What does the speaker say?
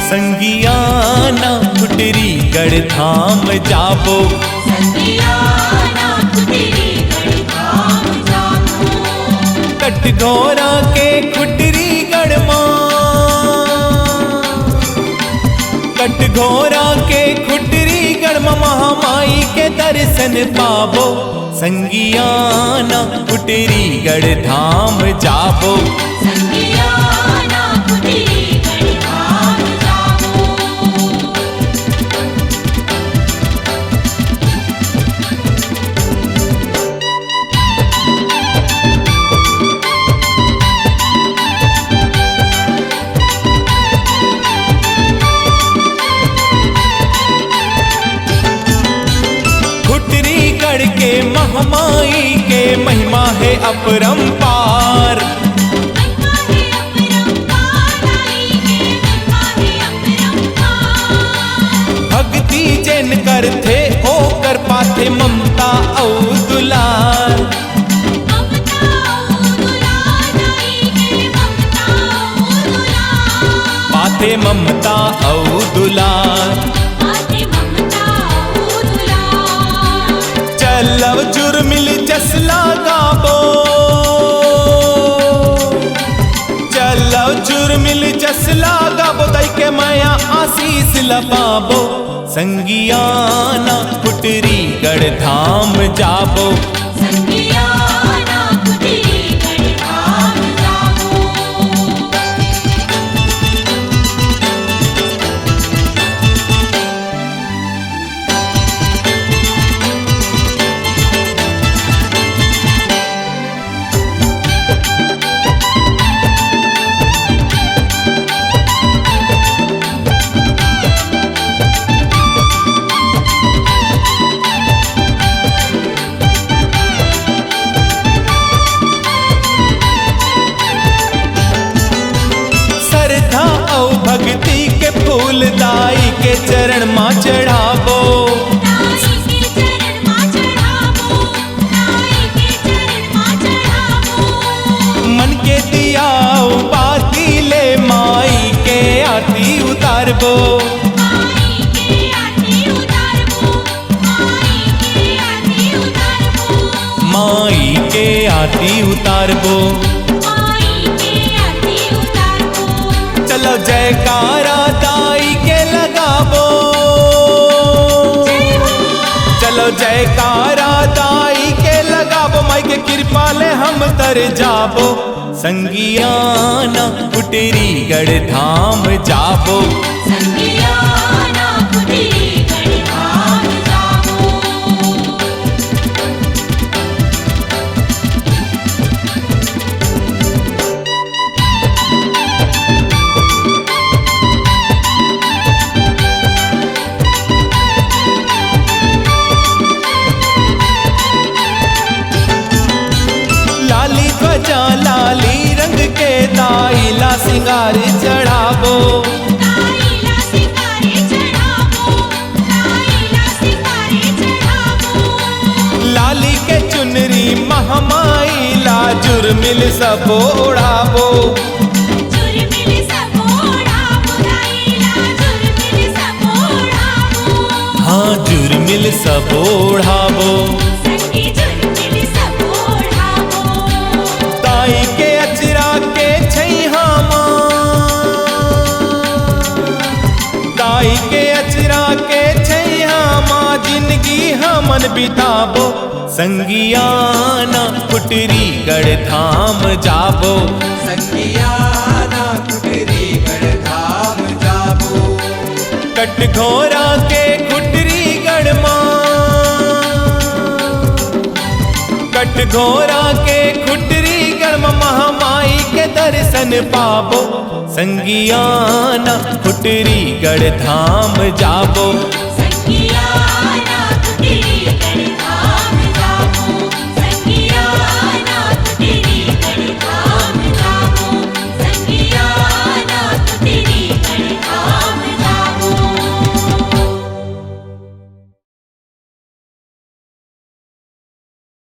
संगियाना कुटरी गढ़ धाम जाबो, संगियाना कुटरी गढ़ धाम जाबो। कटघोरा के खुटरी गढ़ मां, कटघोरा के खुटरी गढ़ मां महामाई के दर्शन पाबो। संगियाना कुटरी गढ़ धाम जाबो, संगियाना कुटरी गढ़ धाम जाबो। खुटरी गढ़ के महामाई के महिमा है अपरंपार। महिमा है अपरंपार, आई है महिमा है अपरंपार। भक्ति जैन करथे ओ कर पाथे ममता औ दुलार। ममता ओ दुलार, आई है ममता ओ दुलार। पाथे ममता औ दुलार, पाथे ममता ओ दुलार। चलव जुर्मिल जसला गाबो, चलव जुर्मिल जसला गाबो, दई के माया आशीष लपाबो। संगियाना कुटरी गढ़ धाम जाबो, संगियाना कुटरी गढ़ धाम जाबो। श्रद्धा औ भक्ति के फूल दाई के चरण मां चढ़ाबो। नाई के चरण मां चढ़ाबो, नाई के चरण मां चढ़ाबो। मन के दिया बाती ले माई के आरती उतारबो। माई के आरती उतारबो, माई के आरती उतारबो। माई के आरती उतारबो, माई के आरती उतारबो। चलो जयकारा दाई के लगाबो, जय हो, चलो जयकारा दाई के लगाबो। माई के कृपा ले हम तर जाबो। संगियाना कुटरी गढ़ धाम जाबो, संगियाना कुटरी गढ़ धाम जाबो। लाली ध्वजा लाली रंग के दाईला सिंगार चढ़ाबो। नाईला सिंगारे चढ़ाबो, नाईला सिंगारे चढ़ाबो। लाली के चुनरी महामाई ला जुर्मिल सब ओढ़ाबो। जुर्मिल सब ओढ़ाबो, नाईला जुर्मिल सब ओढ़ाबो। हाँ जुर्मिल सब ओढ़ाबो। संगी जुर्मिल सब ओढ़ाबो। दाई के अचरा के छैहा मां, दाई के अचरा के छैहा मां, जिंदगी हमन बिताबो। संगियाना कुटरी गढ़ धाम जाबो, संगियाना कुटरी गढ़ धाम जाबो। कटघोरा के खुटरी गढ़ मां, कटघोरा के खुटरी गढ़ मां महामाई के दर्शन पाबो। संगियाना कुटरी गढ़ धाम जाबो,